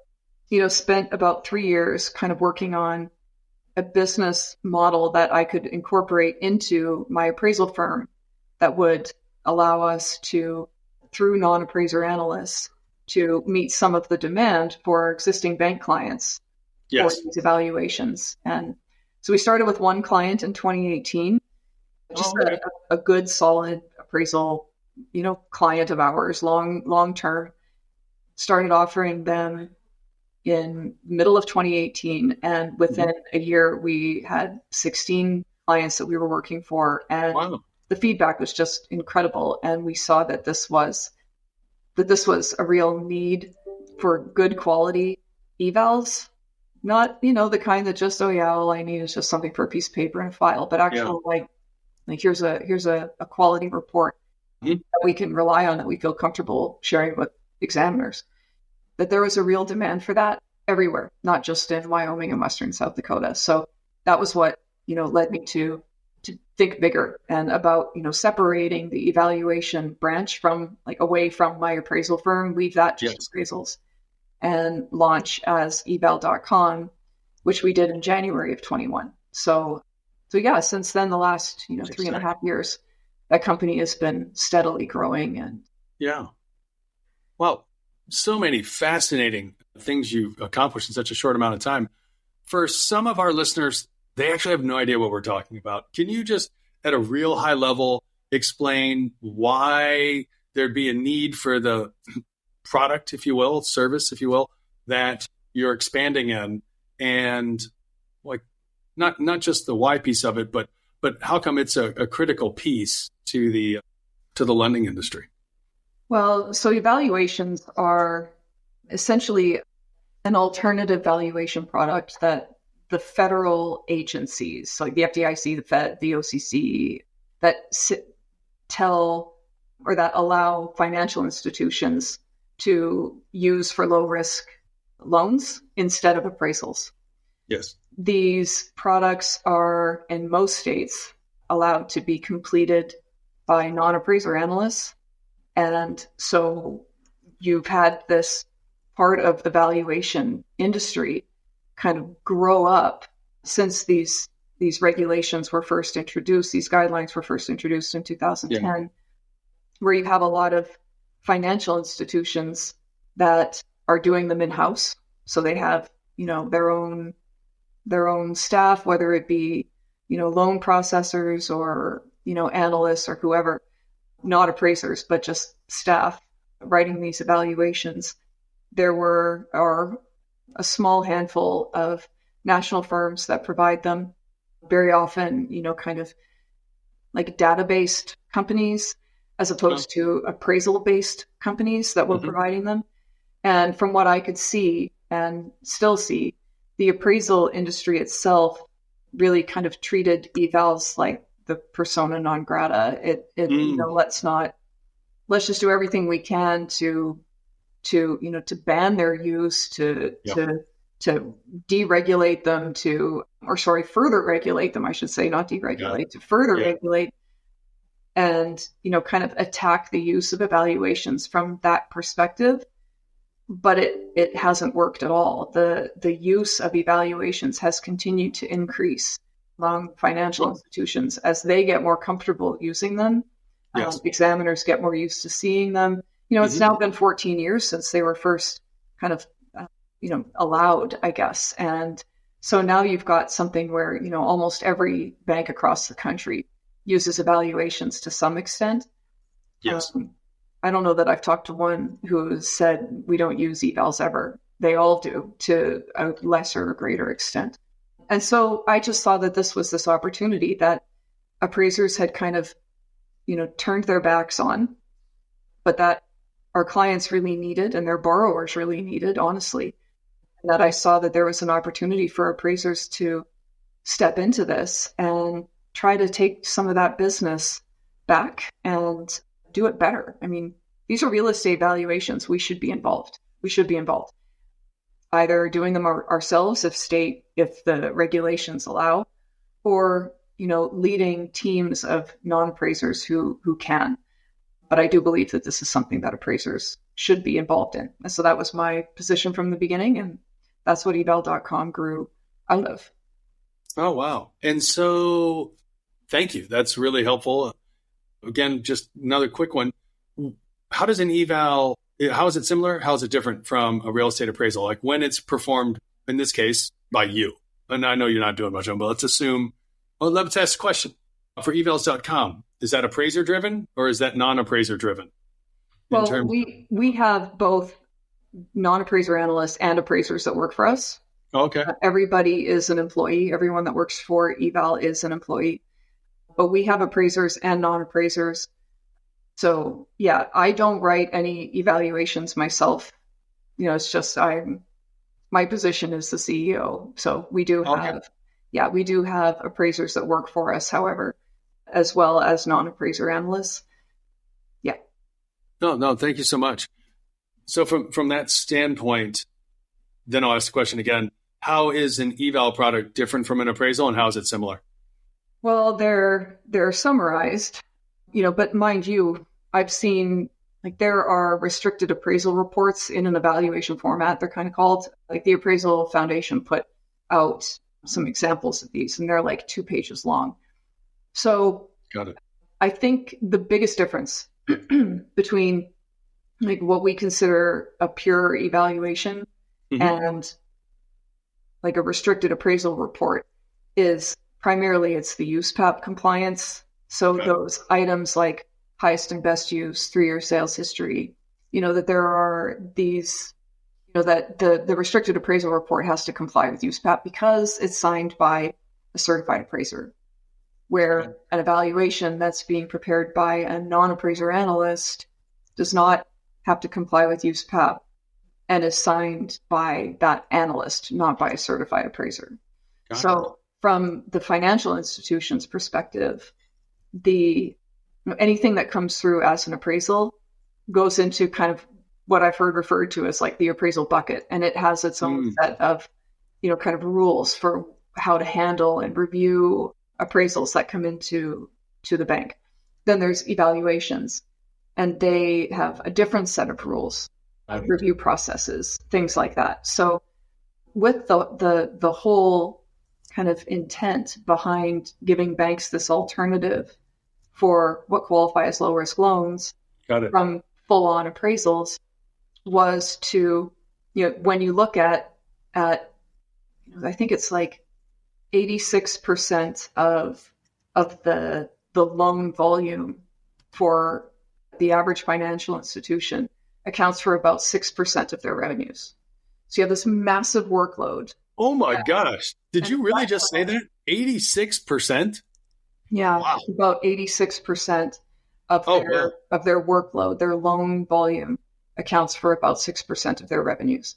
spent about 3 years kind of working on a business model that I could incorporate into my appraisal firm that would allow us to, through non-appraiser analysts, to meet some of the demand for our existing bank clients for these evaluations. And so we started with one client in 2018, just a good, solid appraisal, client of ours, long term. Started offering them in middle of 2018, and within a year we had 16 clients that we were working for, and the feedback was just incredible. And we saw that this was a real need for good quality evals, not the kind that just all I need is just something for a piece of paper and a file, but actually like here's a quality report that we can rely on, that we feel comfortable sharing with examiners. That there was a real demand for that everywhere, not just in Wyoming and Western South Dakota. So that was what, led me to think bigger and about, separating the evaluation branch from away from my appraisal firm, leave that to appraisals, and launch as eval.com, which we did in January of 21. So yeah, since then, the last, 3.5 years, that company has been steadily growing. And well, so many fascinating things you've accomplished in such a short amount of time. For some of our listeners, they actually have no idea what we're talking about. Can you just, at a real high level, explain why there'd be a need for the product, if you will, service, if you will, that you're expanding in, and not just the why piece of it, but how come it's a critical piece to the lending industry? Well, so evaluations are essentially an alternative valuation product that the federal agencies, like the FDIC, the Fed, the OCC, that allow financial institutions to use for low risk loans instead of appraisals. Yes. These products are, in most states, allowed to be completed by non-appraiser analysts. And so you've had this part of the valuation industry kind of grow up since these regulations were first introduced, these guidelines were first introduced in 2010, where you have a lot of financial institutions that are doing them in-house. So they have, their own staff, whether it be, loan processors or, analysts or whoever, not appraisers, but just staff. writing these evaluations, there are a small handful of national firms that provide them. Very often, kind of like data-based companies as opposed to appraisal-based companies that were providing them. And from what I could see and still see, the appraisal industry itself really kind of treated evals like the persona non grata. Let's just do everything we can to ban their use, to deregulate them, further regulate them, I should say, not deregulate, to further regulate, and, kind of attack the use of evaluations from that perspective. But it hasn't worked at all. The use of evaluations has continued to increase among financial institutions as they get more comfortable using them. Yes. Examiners get more used to seeing them. It's now been 14 years since they were first kind of, allowed, I guess. And so now you've got something where, almost every bank across the country uses evaluations to some extent. Yes. I don't know that I've talked to one who said we don't use evals ever. They all do, to a lesser or greater extent. And so I just saw that this was this opportunity that appraisers had kind of, turned their backs on, but that our clients really needed and their borrowers really needed, honestly. And that I saw that there was an opportunity for appraisers to step into this and try to take some of that business back and do it better. I mean, these are real estate valuations. We should be involved. Either doing them ourselves if the regulations allow, or, leading teams of non-appraisers who can. But I do believe that this is something that appraisers should be involved in. And so that was my position from the beginning. And that's what eval.com grew out of. Oh, wow. And so thank you. That's really helpful. Again, just another quick one. How does an eval, how is it similar? How is it different from a real estate appraisal? Like when it's performed, in this case, by you. And I know you're not doing much of it, but let's assume, let's ask a question. For evals.com, is that appraiser driven or is that non-appraiser driven? Well, we have both non-appraiser analysts and appraisers that work for us. Okay. Everybody is an employee. Everyone that works for eval is an employee. But we have appraisers and non-appraisers. So yeah, I don't write any evaluations myself. It's just my position is the CEO. So we do have appraisers that work for us, however, as well as non-appraiser analysts. Yeah. No, thank you so much. So from that standpoint, then I'll ask the question again, how is an eval product different from an appraisal and how is it similar? Well, they're summarized, but mind you, I've seen there are restricted appraisal reports in an evaluation format. They're kind of called, the Appraisal Foundation put out some examples of these, and they're 2 pages long. So got it. I think the biggest difference between what we consider a pure evaluation and a restricted appraisal report is primarily it's the USPAP compliance. So those items like highest and best use, 3-year sales history, that there are these, that the restricted appraisal report has to comply with USPAP because it's signed by a certified appraiser, where an evaluation that's being prepared by a non-appraiser analyst does not have to comply with USPAP and is signed by that analyst, not by a certified appraiser. So from the financial institution's perspective, anything that comes through as an appraisal goes into kind of what I've heard referred to as the appraisal bucket. And it has its own set of, kind of rules for how to handle and review appraisals that come into the bank. Then there's evaluations, and they have a different set of rules, review processes, things like that. So with the whole kind of intent behind giving banks this alternative for what qualify as low risk loans from full on appraisals was to, when you look at I think it's 86% of the loan volume for the average financial institution accounts for about 6% of their revenues. So you have this massive workload. Oh my gosh. Did you really just say that? 86%? Yeah, Wow. about 86% of their workload, their loan volume accounts for about 6% of their revenues.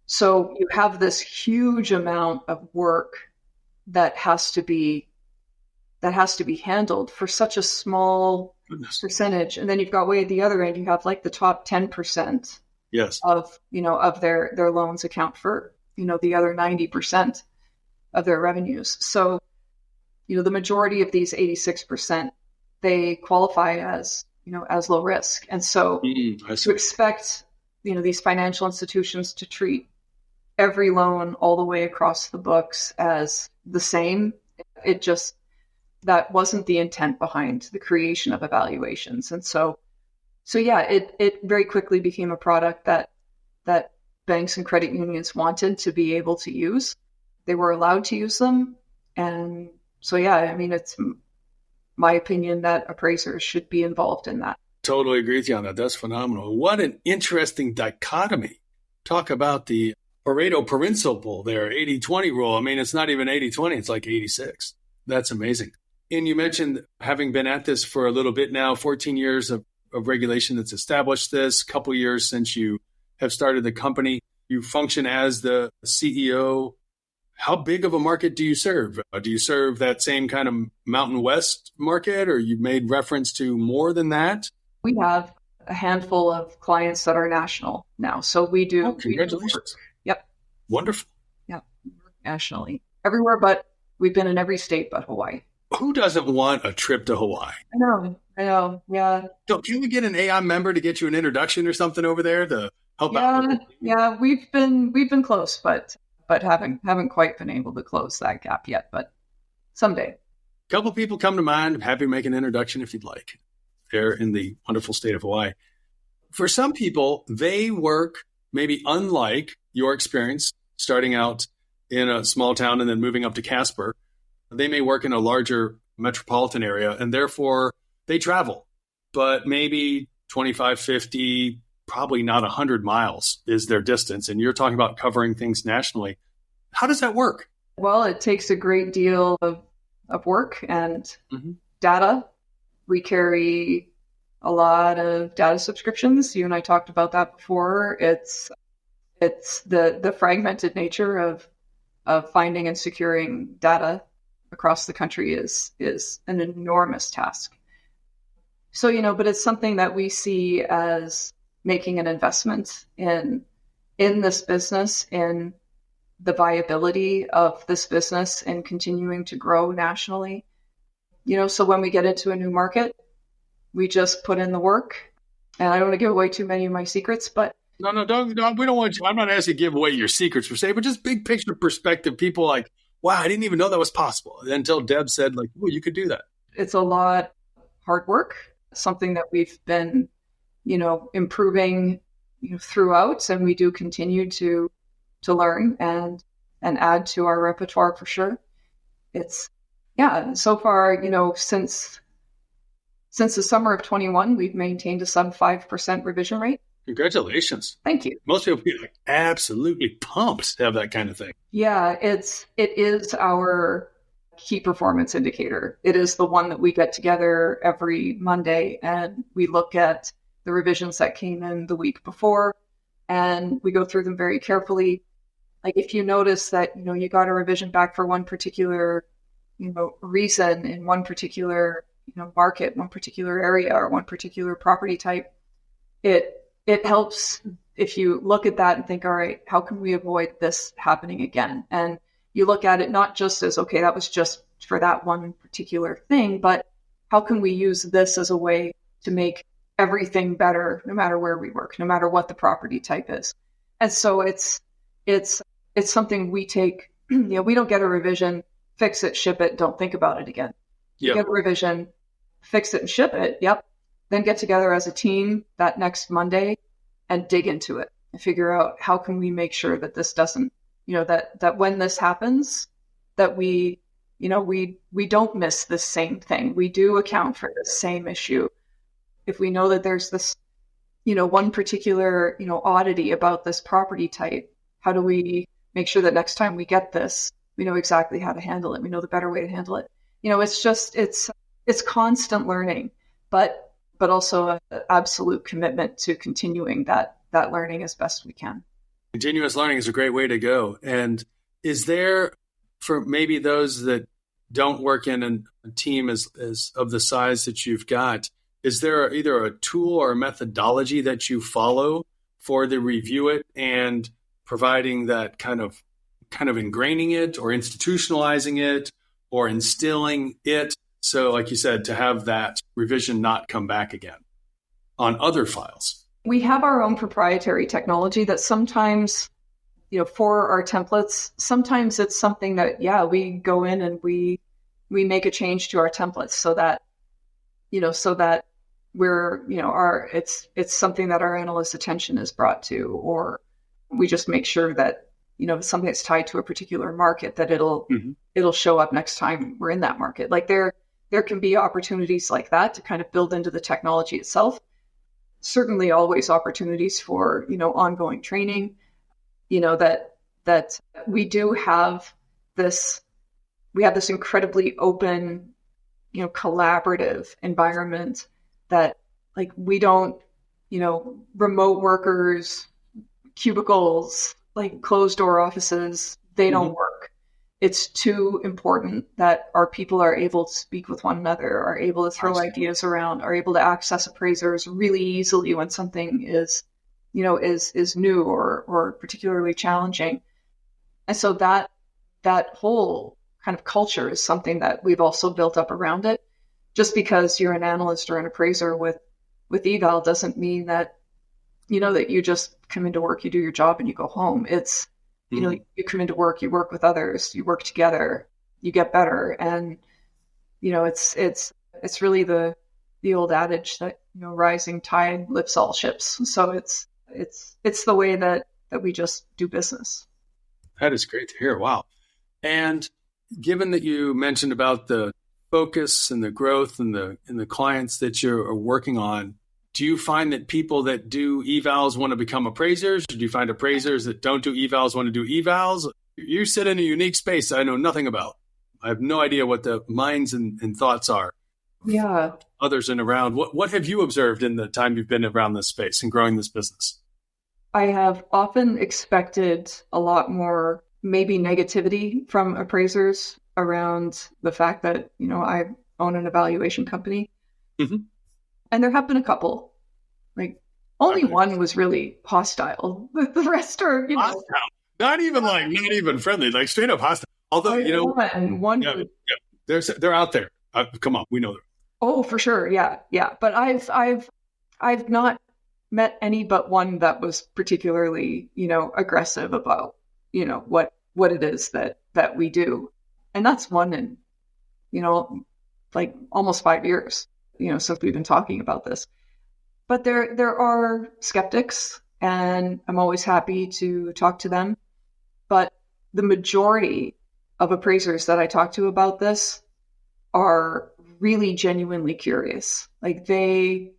So you have this huge amount of work that has to be handled for such a small percentage. And then you've got way at the other end, you have like the top 10% of their loans account for, the other 90% of their revenues. So, the majority of these 86%, they qualify as low risk. And so to expect, these financial institutions to treat every loan all the way across the books as the same, that wasn't the intent behind the creation of evaluations. And so yeah, it very quickly became a product that banks and credit unions wanted to be able to use. They were allowed to use them. And so, yeah, I mean, it's my opinion that appraisers should be involved in that. Totally agree with you on that. That's phenomenal. What an interesting dichotomy. Talk about the Pareto principle there, 80-20 rule. I mean, it's not even 80-20, it's like 86. That's amazing. And you mentioned having been at this for a little bit now, 14 years of regulation that's established this, a couple years since you have started the company. You function as the CEO. How big of a market do you serve? Do you serve that same kind of Mountain West market, or you've made reference to more than that? We have a handful of clients that are national now. So we do. Oh, congratulations. Yep. Wonderful. Yep. Nationally. Everywhere, but we've been in every state but Hawaii. Who doesn't want a trip to Hawaii? I know. Yeah. So can we get an AI member to get you an introduction or something over there to help out? Yeah, we've been close, but haven't quite been able to close that gap yet, but someday. A couple people come to mind. I'm happy to make an introduction if you'd like. There in the wonderful state of Hawaii. For some people, they work maybe unlike your experience starting out in a small town and then moving up to Casper. They may work in a larger metropolitan area and therefore they travel, but maybe 25, 50, probably not 100 miles is their distance. And you're talking about covering things nationally. How does that work? Well, it takes a great deal of work and data. We carry a lot of data subscriptions. You and I talked about that before. It's the fragmented nature of finding and securing data across the country is an enormous task. So, but it's something that we see as making an investment in this business, in the viability of this business and continuing to grow nationally. So when we get into a new market, we just put in the work. And I don't want to give away too many of my secrets, but No, we don't want you. I'm not asking you to give away your secrets per se, but just big picture perspective. People like, wow, I didn't even know that was possible until Deb said, like, oh, you could do that. It's a lot of hard work, something that we've been, improving, throughout, and we do continue to learn and add to our repertoire for sure. So far, since the summer of 21, we've maintained a sub 5% revision rate. Congratulations. Thank you. Most people be like absolutely pumped to have that kind of thing. Yeah, it is our key performance indicator. It is the one that we get together every Monday and we look at the revisions that came in the week before and we go through them very carefully. Like if you notice that, you got a revision back for one particular, reason in one particular, market, one particular area or one particular property type, it helps if you look at that and think, all right, how can we avoid this happening again? And you look at it not just as, okay, that was just for that one particular thing, but how can we use this as a way to make everything better, no matter where we work, no matter what the property type is. And so it's something we take, we don't get a revision, fix it, ship it, don't think about it again. You get a revision, fix it and ship it. Yep. Then get together as a team that next Monday and dig into it and figure out how can we make sure that this doesn't, that when this happens, that we don't miss the same thing. We do account for the same issue. If we know that there's this one particular, oddity about this property type. How do we make sure that next time we get this, we know exactly how to handle it. We know the better way to handle it. It's constant learning, but also an absolute commitment to continuing that learning as best we can. Continuous learning is a great way to go. And is there, for maybe those that don't work in a team as of the size that you've got, is there either a tool or a methodology that you follow for the review it and providing that kind of ingraining it or institutionalizing it or instilling it? So like you said, to have that revision not come back again on other files. We have our own proprietary technology that sometimes, for our templates, sometimes it's something that, we go in and we make a change to our templates so that we're, it's something that our analyst's attention is brought to, or we just make sure that, something that's tied to a particular market, that it'll show up next time we're in that market. Like there can be opportunities like that to kind of build into the technology itself. Certainly always opportunities for, ongoing training, that we do have this, incredibly open, collaborative environment that, like, we don't, remote workers, cubicles, like closed door offices, they don't work. It's too important that our people are able to speak with one another, are able to throw ideas around, are able to access appraisers really easily when something is new or particularly challenging. And so that whole kind of culture is something that we've also built up around it. Just because you're an analyst or an appraiser with eval doesn't mean that, that you just come into work, you do your job and you go home. It's, you come into work, you work with others, you work together, you get better. And, it's really the old adage that, rising tide lifts all ships. So it's the way that we just do business. That is great to hear. Wow. And given that you mentioned about the focus and the growth and the clients that you're working on, do you find that people that do evals want to become appraisers? Or do you find appraisers that don't do evals want to do evals? You sit in a unique space I know nothing about. I have no idea what the minds and thoughts are. Yeah. Others in around. What have you observed in the time you've been around this space and growing this business? I have often expected a lot more maybe negativity from appraisers around the fact that, I own an evaluation company. Mm-hmm. And there have been a couple, like only one was really hostile. The rest are, hostile. Not even friendly, like straight up hostile. Although, they're out there. Come on, we know them. Oh, for sure. Yeah. Yeah. But I've not met any but one that was particularly, aggressive about, what it is that we do. And that's one in, like almost 5 years, since we've been talking about this. But there are skeptics, and I'm always happy to talk to them. But the majority of appraisers that I talk to about this are really genuinely curious. Like they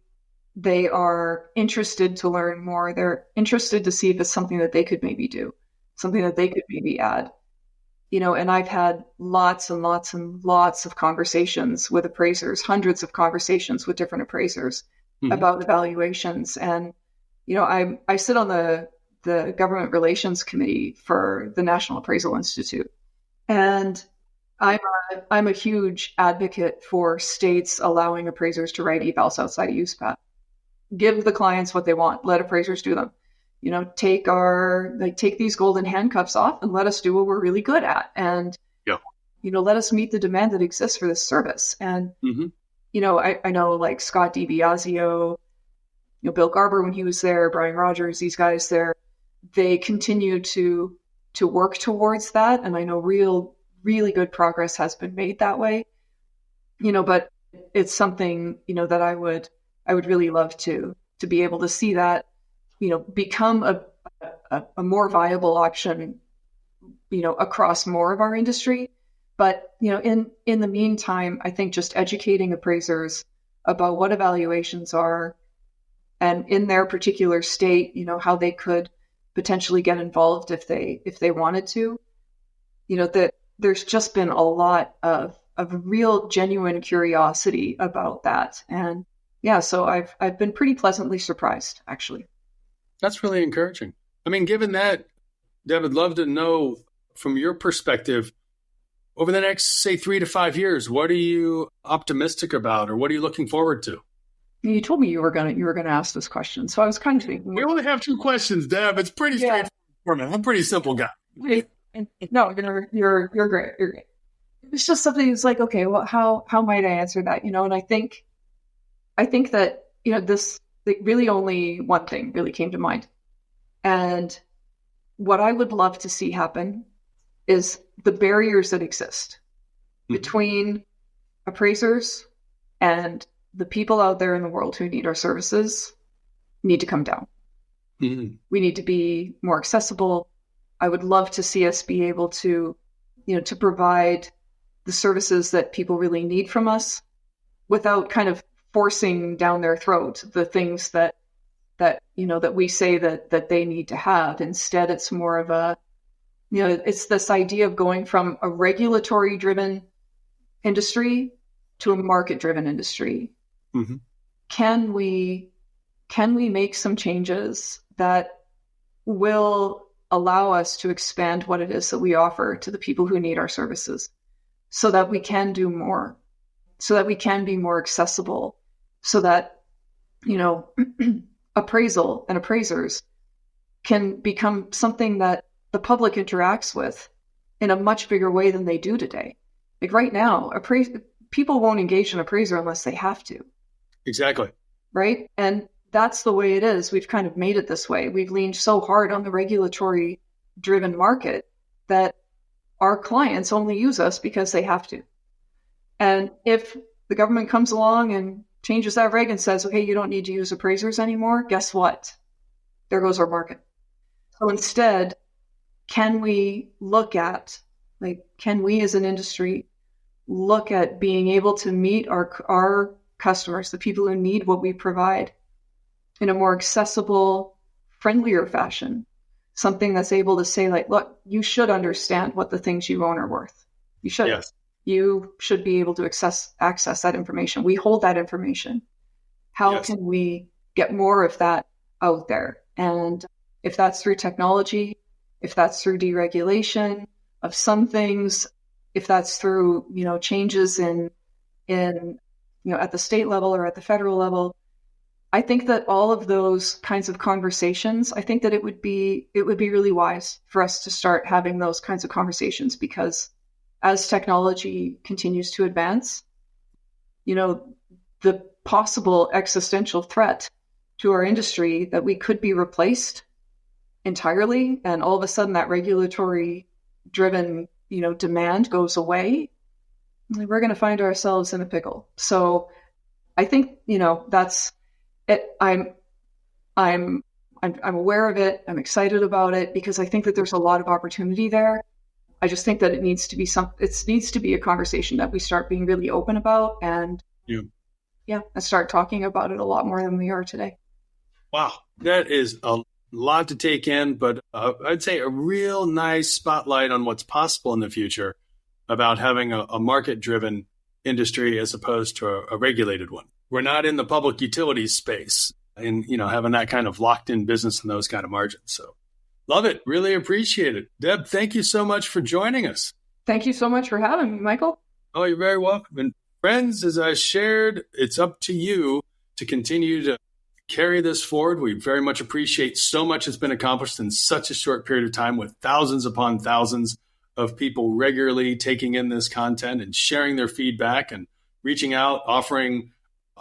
are interested to learn more. They're interested to see if it's something that they could maybe do, something that they could maybe add. And I've had lots and lots and lots of conversations with appraisers, hundreds of conversations with different appraisers about evaluations. And, I sit on the government relations committee for the National Appraisal Institute. And I'm a huge advocate for states allowing appraisers to write evals outside of USPAT. Give the clients what they want. Let appraisers do them. Take these golden handcuffs off and let us do what we're really good at. And, let us meet the demand that exists for this service. And, I know like Scott DiBiasio, Bill Garber when he was there, Brian Rogers, these guys there, they continue to work towards that. And I know really good progress has been made that way, but it's something, that I would really love to be able to see that, become a more viable option, across more of our industry. But, in the meantime, I think just educating appraisers about what evaluations are and in their particular state, how they could potentially get involved if they wanted to. That there's just been a lot of real genuine curiosity about that. And yeah, so I've been pretty pleasantly surprised, actually. That's really encouraging. I mean, given that, Deb, I'd love to know from your perspective, over the next, say, 3 to 5 years, what are you optimistic about, or what are you looking forward to? You told me you were gonna ask this question, so I was kind of thinking. We only have 2 questions, Deb. It's pretty straightforward. I'm a pretty simple guy. No, you're great. You're great. It's just something that's like, okay, well, how might I answer that? And I think that this really only one thing really came to mind, and what I would love to see happen is the barriers that exist between appraisers and the people out there in the world who need our services need to come down. Mm-hmm. We need to be more accessible. I would love to see us be able to, to provide the services that people really need from us without kind of forcing down their throat the things that we say that they need to have. Instead, it's more of a, it's this idea of going from a regulatory driven industry to a market driven industry. Mm-hmm. Can we make some changes that will allow us to expand what it is that we offer to the people who need our services, so that we can do more, so that we can be more accessible, so that, appraisal and appraisers can become something that the public interacts with in a much bigger way than they do today. Like right now, people won't engage an appraiser unless they have to. Exactly. Right? And that's the way it is. We've kind of made it this way. We've leaned so hard on the regulatory driven market that our clients only use us because they have to. And if the government comes along and changes that reg and says, okay, you don't need to use appraisers anymore, guess what? There goes our market. So instead, can we as an industry look at being able to meet our customers, the people who need what we provide, in a more accessible, friendlier fashion? Something that's able to say, like, look, you should understand what the things you own are worth. You should. Yes. You should be able to access that information. We hold that information. How can we get more of that out there? And if that's through technology, if that's through deregulation of some things, if that's through, changes in at the state level or at the federal level, I think that all of those kinds of conversations, I think that it would be really wise for us to start having those kinds of conversations, because as technology continues to advance, the possible existential threat to our industry that we could be replaced entirely, and all of a sudden that regulatory driven, demand goes away, we're going to find ourselves in a pickle. So I think, that's it. I'm aware of it. I'm excited about it because I think that there's a lot of opportunity there. I just think that it needs to be a conversation that we start being really open about, and and start talking about it a lot more than we are today. Wow, that is a lot to take in, but I'd say a real nice spotlight on what's possible in the future about having a market-driven industry as opposed to a regulated one. We're not in the public utilities space and, having that kind of locked-in business and those kind of margins. So love it. Really appreciate it. Deb, thank you so much for joining us. Thank you so much for having me, Michael. Oh, you're very welcome. And friends, as I shared, it's up to you to continue to carry this forward. We very much appreciate so much has been accomplished in such a short period of time, with thousands upon thousands of people regularly taking in this content and sharing their feedback and reaching out, offering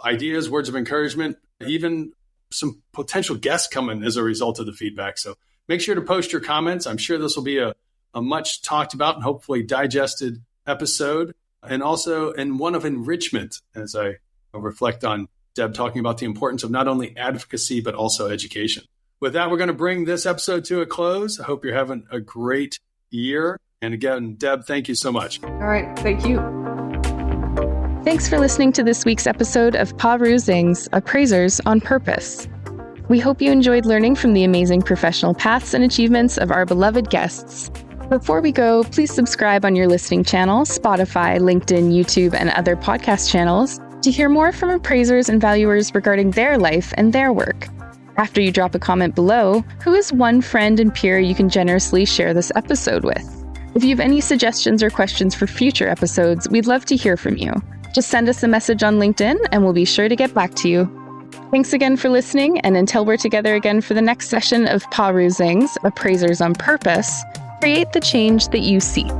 ideas, words of encouragement, even some potential guests coming as a result of the feedback. So make sure to post your comments. I'm sure this will be a much talked about and hopefully digested episode, and also in one of enrichment, as I reflect on Deb talking about the importance of not only advocacy, but also education. With that, we're going to bring this episode to a close. I hope you're having a great year. And again, Deb, thank you so much. All right. Thank you. Thanks for listening to this week's episode of Pa Ruzing's Appraisers on Purpose. We hope you enjoyed learning from the amazing professional paths and achievements of our beloved guests. Before we go, please subscribe on your listening channel, Spotify, LinkedIn, YouTube, and other podcast channels to hear more from appraisers and valuers regarding their life and their work. After you drop a comment below, who is one friend and peer you can generously share this episode with? If you have any suggestions or questions for future episodes, we'd love to hear from you. Just send us a message on LinkedIn and we'll be sure to get back to you. Thanks again for listening, and until we're together again for the next session of Paru Zing's Appraisers on Purpose, create the change that you seek.